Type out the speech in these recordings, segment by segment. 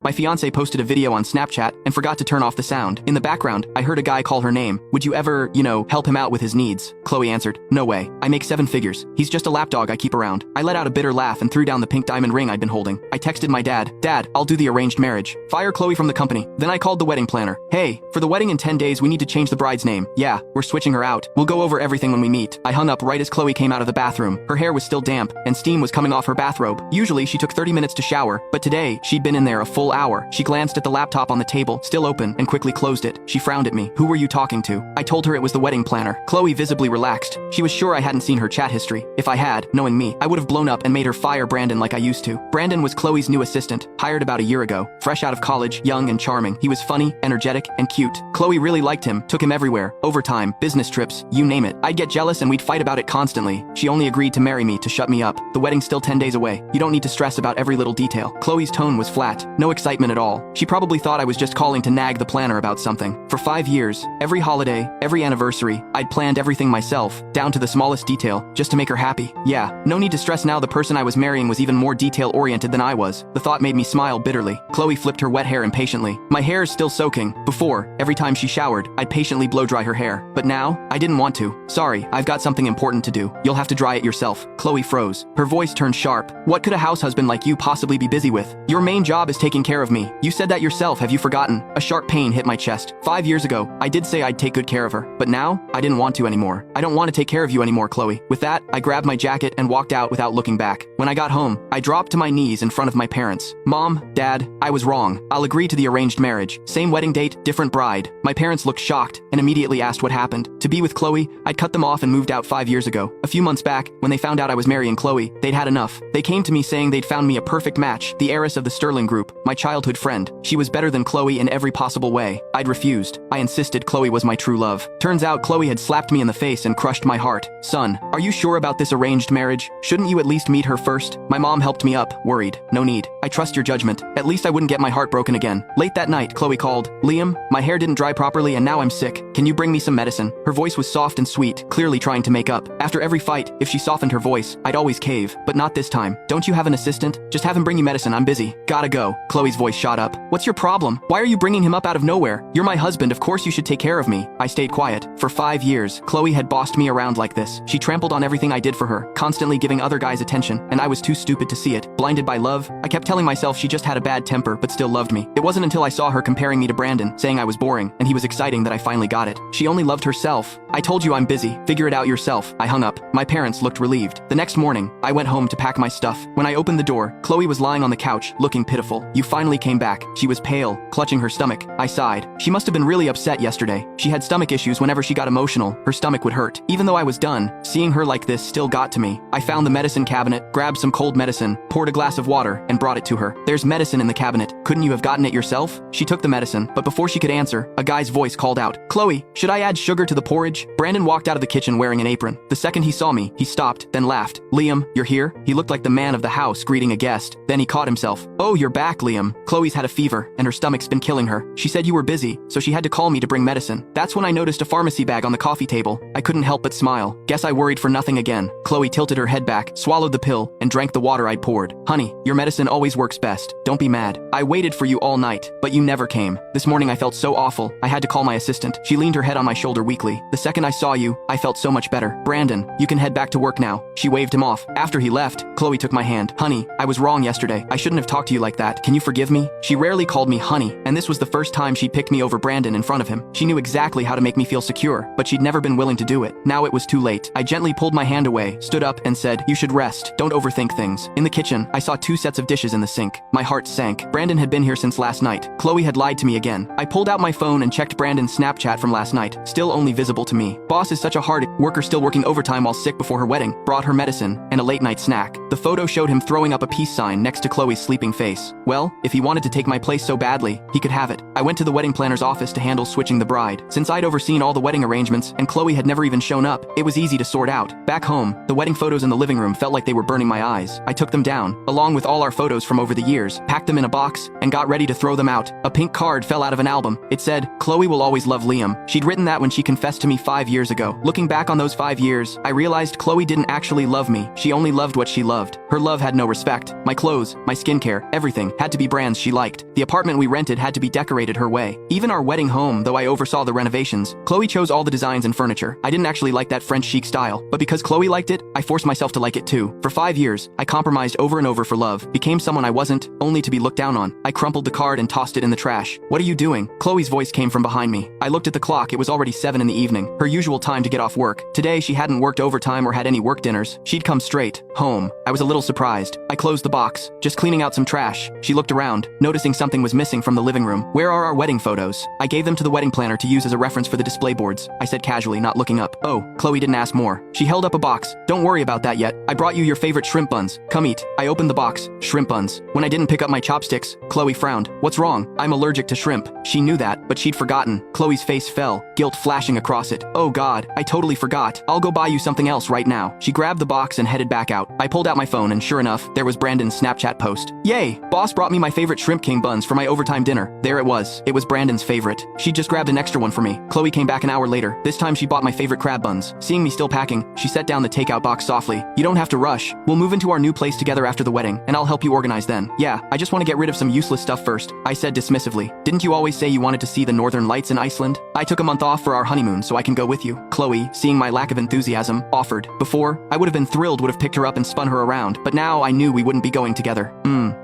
My fiance posted a video on Snapchat and forgot to turn off the sound. In the background, I heard a guy call her name. Would you ever, help him out with his needs? Chloe answered, no way. I make 7 figures. He's just a lapdog I keep around. I let out a bitter laugh and threw down the pink diamond ring I'd been holding. I texted my dad, Dad, I'll do the arranged marriage. Fire Chloe from the company. Then I called the wedding planner. Hey, for the wedding in 10 days we need to change the bride's name. Yeah, we're switching her out. We'll go over everything when we meet. I hung up right as Chloe came out of the bathroom. Her hair was still damp, and steam was coming off her bathrobe. Usually she took 30 minutes to shower, but today she'd been in there a full hour. She glanced at the laptop on the table, still open, and quickly closed it. She frowned at me. Who were you talking to? I told her it was the wedding planner. Chloe visibly relaxed. She was sure I hadn't seen her chat history. If I had, knowing me, I would have blown up and made her fire Brandon like I used to. Brandon was Chloe's new assistant, hired about a year ago. Fresh out of college, young and charming. He was funny, energetic, and cute. Chloe really liked him, took him everywhere. Overtime, business trips, you name it. I'd get jealous and we'd fight about it constantly. She only agreed to marry me to shut me up. The wedding's still 10 days away. You don't need to stress about every little detail. Chloe's tone was flat. No excitement at all. She probably thought I was just calling to nag the planner about something. For 5 years, every holiday, every anniversary, I'd planned everything myself, down to the smallest detail, just to make her happy. Yeah, no need to stress now. The person I was marrying was even more detail-oriented than I was. The thought made me smile bitterly. Chloe flipped her wet hair impatiently. My hair is still soaking. Before, every time she showered, I'd patiently blow-dry her hair. But now, I didn't want to. Sorry, I've got something important to do. You'll have to dry it yourself. Chloe froze. Her voice turned sharp. What could a house husband like you possibly be busy with? Your main job is taking care of me. You said that yourself, have you forgotten? A sharp pain hit my chest. 5 years ago, I did say I'd take good care of her. But now, I didn't want to anymore. I don't want to take care of you anymore, Chloe. With that, I grabbed my jacket and walked out without looking back. When I got home, I dropped to my knees in front of my parents. Mom, Dad, I was wrong. I'll agree to the arranged marriage. Same wedding date, different bride. My parents looked shocked and immediately asked what happened. To be with Chloe, I'd cut them off and moved out 5 years ago. A few months back, when they found out I was marrying Chloe, they'd had enough. They came to me saying they'd found me a perfect match, the heiress of the Sterling Group, my childhood friend. She was better than Chloe in every possible way. I'd refused. I insisted Chloe was my true love. Turns out Chloe had slapped me in the face and crushed my heart. Son, are you sure about this arranged marriage? Shouldn't you at least meet her first? My mom helped me up, worried. No need. I trust your judgment. At least I wouldn't get my heart broken again. Late that night, Chloe called. Liam, my hair didn't dry properly and now I'm sick. Can you bring me some medicine? Her voice was soft and sweet, clearly trying to make up. After every fight, if she softened her voice, I'd always cave. But not this time. Don't you have an assistant? Just have him bring you medicine, I'm busy. Gotta go. Chloe's voice shot up. What's your problem? Why are you bringing him up out of nowhere? You're my husband, of course you should take care of me. I stayed quiet. For 5 years, Chloe had bossed me around like this. She trampled on everything I did for her, constantly giving other guys attention, and I was too stupid to see it. Blinded by love, I kept telling myself she just had a bad temper but still loved me. It wasn't until I saw her comparing me to Brandon, saying I was boring, and he was exciting that I finally got it. She only loved herself. I told you I'm busy. Figure it out yourself. I hung up. My parents looked relieved. The next morning, I went home to pack my stuff. When I opened the door, Chloe was lying on the couch, looking pitiful. You finally came back. She was pale, clutching her stomach. I sighed. She must have been really upset yesterday. She had stomach issues whenever she got emotional. Her stomach would hurt. Even though I was done, seeing her like this still got to me. I found the medicine cabinet, grabbed some cold medicine, poured a glass of water, and brought it to her. There's medicine in the cabinet. Couldn't you have gotten it yourself? She took the medicine, but before she could answer, a guy's voice called out, Chloe, should I add sugar to the porridge? Brandon walked out of the kitchen wearing an apron. The second he saw me, he stopped, then laughed. Liam, you're here? He looked like the man of the house greeting a guest. Then he caught himself. Oh, you're back, Liam. Chloe's had a fever, and her stomach's been killing her. She said you were busy, so she had to call me to bring medicine. That's when I noticed a pharmacy bag on the coffee table. I couldn't help but smile. Guess I worried for nothing again. Chloe tilted her head back, swallowed the pill, and drank the water I'd poured. Honey, your medicine always works best. Don't be mad. I waited for you all night, but you never came. This morning I felt so awful, I had to call my assistant. She leaned her head on my shoulder weakly. The second I saw you, I felt so much better. Brandon, you can head back to work now. She waved him off. After he left, Chloe took my hand. Honey, I was wrong yesterday. I shouldn't have talked to you like that. Can you forgive me? She rarely called me honey, and this was the first time she picked me over Brandon in front of him. She knew exactly how to make me feel secure, but she'd never been willing to do it. Now it was too late. I gently pulled my hand away, stood up, and said, you should rest. Don't overthink things. In the kitchen, I saw 2 sets of dishes in the sink. My heart sank. Brandon had been here since last night. Chloe had lied to me again. I pulled out my phone and checked Brandon's Snapchat from last night, still only visible to me. Boss is such a hard worker, still working overtime while sick before her wedding, brought her medicine, and a late-night snack. The photo showed him throwing up a peace sign next to Chloe's sleeping face. Well, if he wanted to take my place so badly, he could have it. I went to the wedding planner's office to handle switching the bride. Since I'd overseen all the wedding arrangements and Chloe had never even shown up, it was easy to sort out. Back home, the wedding photos in the living room felt like they were burning my eyes. I took them down, along with all our photos from over the years, packed them in a box, and got ready to throw them out. A pink card fell out of an album. It said, Chloe will always love Liam. She'd written that when she confessed to me 5 years ago. Looking back on those 5 years, I realized Chloe didn't actually love me. She only loved what she loved. Her love had no respect. My clothes, my skincare, everything had to be brands she liked. The apartment we rented had to be decorated her way. Even our wedding home, though I oversaw the renovations, Chloe chose all the designs and furniture. I didn't actually like that French chic style, but because Chloe liked it, I forced myself to like it too. For 5 years, I compromised over and over for love, became someone I wasn't, only to be looked down on. I crumpled the card and tossed it in the trash. What are you doing? Chloe's voice came from behind me. I looked at the clock, it was already 7 in the evening, her usual time to get off work. Today, she hadn't worked overtime or had any work dinners. She'd come straight home. I was a little surprised. I closed the box, just cleaning out some trash. She looked around, noticing something was missing from the living room. Where are our wedding photos? I gave them to the wedding planner to use as a reference for the display boards, I said casually, not looking up. Oh, Chloe didn't ask more. She held up a box. Don't worry about that yet. I brought you your favorite shrimp buns. Come eat. I opened the box. Shrimp buns. When I didn't pick up my chopsticks, Chloe frowned. What's wrong? I'm allergic to shrimp. She knew that, but she'd forgotten. Chloe's face fell, guilt flashing across it. Oh God, I totally forgot. I'll go buy you something else right now. She grabbed the box and headed back out. I pulled out my phone and sure enough, there was Brandon's Snapchat post. Yay! Boss brought me my favorite shrimp king buns for my overtime dinner. There it was. It was Brandon's favorite. She just grabbed an extra one for me. Chloe came back an hour later. This time she bought my favorite crab buns. Seeing me still packing, she set down the takeout box softly. You don't have to rush. We'll move into our new place together after the wedding, and I'll help you organize then. Yeah, I just want to get rid of some useless stuff first, I said dismissively. Didn't you always say you wanted to see the northern lights in Iceland? I took a month off for our honeymoon so I can go with you. Chloe, seeing my lack of enthusiasm, offered. Before, I would have been thrilled, would have picked her up and spun her around, but now I knew we wouldn't be going together.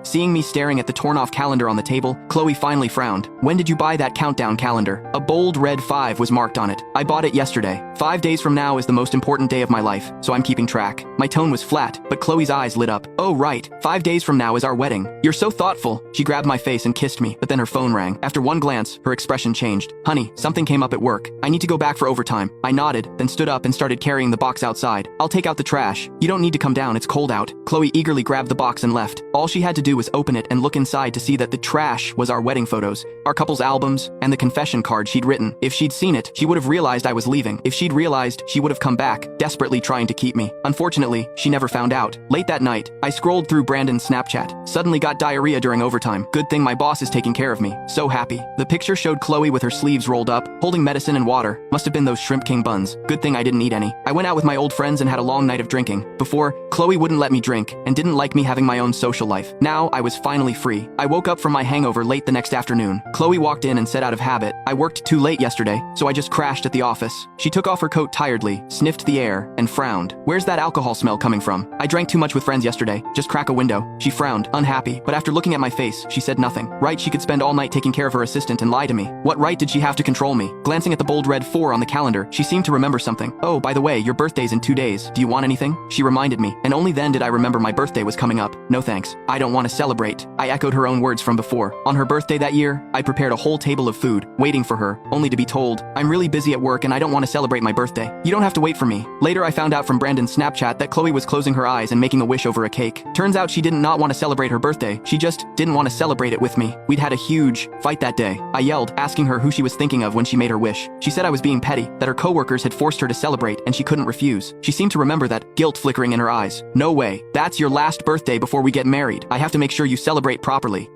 Seeing me staring at the torn-off calendar on the table, Chloe finally frowned. When did you buy that countdown calendar? A bold red 5 was marked on it. I bought it yesterday. 5 days from now is the most important day of my life, so I'm keeping track. My tone was flat, but Chloe's eyes lit up. Oh right, 5 days from now is our wedding. You're so thoughtful. She grabbed my face and kissed me, but then her phone rang. After one glance, her expression changed. Honey, something came up at work. I need to go back for overtime. I nodded, then stood up and started carrying the box outside. I'll take out the trash. You don't need to come down, it's cold out. Chloe eagerly grabbed the box and left. All she had to do was open it and look inside to see that the trash was our wedding photos, our couple's albums, and the confession card she'd written. If she'd seen it, she would have realized I was leaving. If she'd realized, she would have come back, desperately trying to keep me. Unfortunately, she never found out. Late that night, I scrolled through Brandon's Snapchat. Suddenly got diarrhea during overtime. Good thing my boss is taking care of me. So happy. The picture showed Chloe with her sleeves rolled up, holding medicine and water. Must have been those shrimp king buns. Good thing I didn't eat any. I went out with my old friends and had a long night of drinking. Before, Chloe wouldn't let me drink and didn't like me having my own social life. Now, I was finally free. I woke up from my hangover late the next afternoon. Chloe walked in and said out of habit, I worked too late yesterday, so I just crashed at the office. She took off her coat tiredly, sniffed the air, and frowned. Where's that alcohol smell coming from? I drank too much with friends yesterday. Just crack a window. She frowned, unhappy, but after looking at my face, she said nothing. Right, she could spend all night taking care of her assistant and lie to me. What right did she have to control me? Glancing at the bold red 4 on the calendar, she seemed to remember something. Oh, by the way, your birthday's in 2 days. Do you want anything? She reminded me, and only then did I remember my birthday was coming up. No thanks. I don't want to celebrate. I echoed her own words from before. On her birthday that year, I prepared a whole table of food, waiting for her, only to be told, I'm really busy at work and I don't want to celebrate my birthday. You don't have to wait for me. Later I found out from Brandon's Snapchat that Chloe was closing her eyes and making a wish over a cake. Turns out she did not want to celebrate her birthday, she just didn't want to celebrate it with me. We'd had a huge fight that day. I yelled, asking her who she was thinking of when she made her wish. She said I was being petty, that her coworkers had forced her to celebrate and she couldn't refuse. She seemed to remember that, guilt flickering in her eyes. No way. That's your last birthday before we get married. I have to make sure you celebrate properly.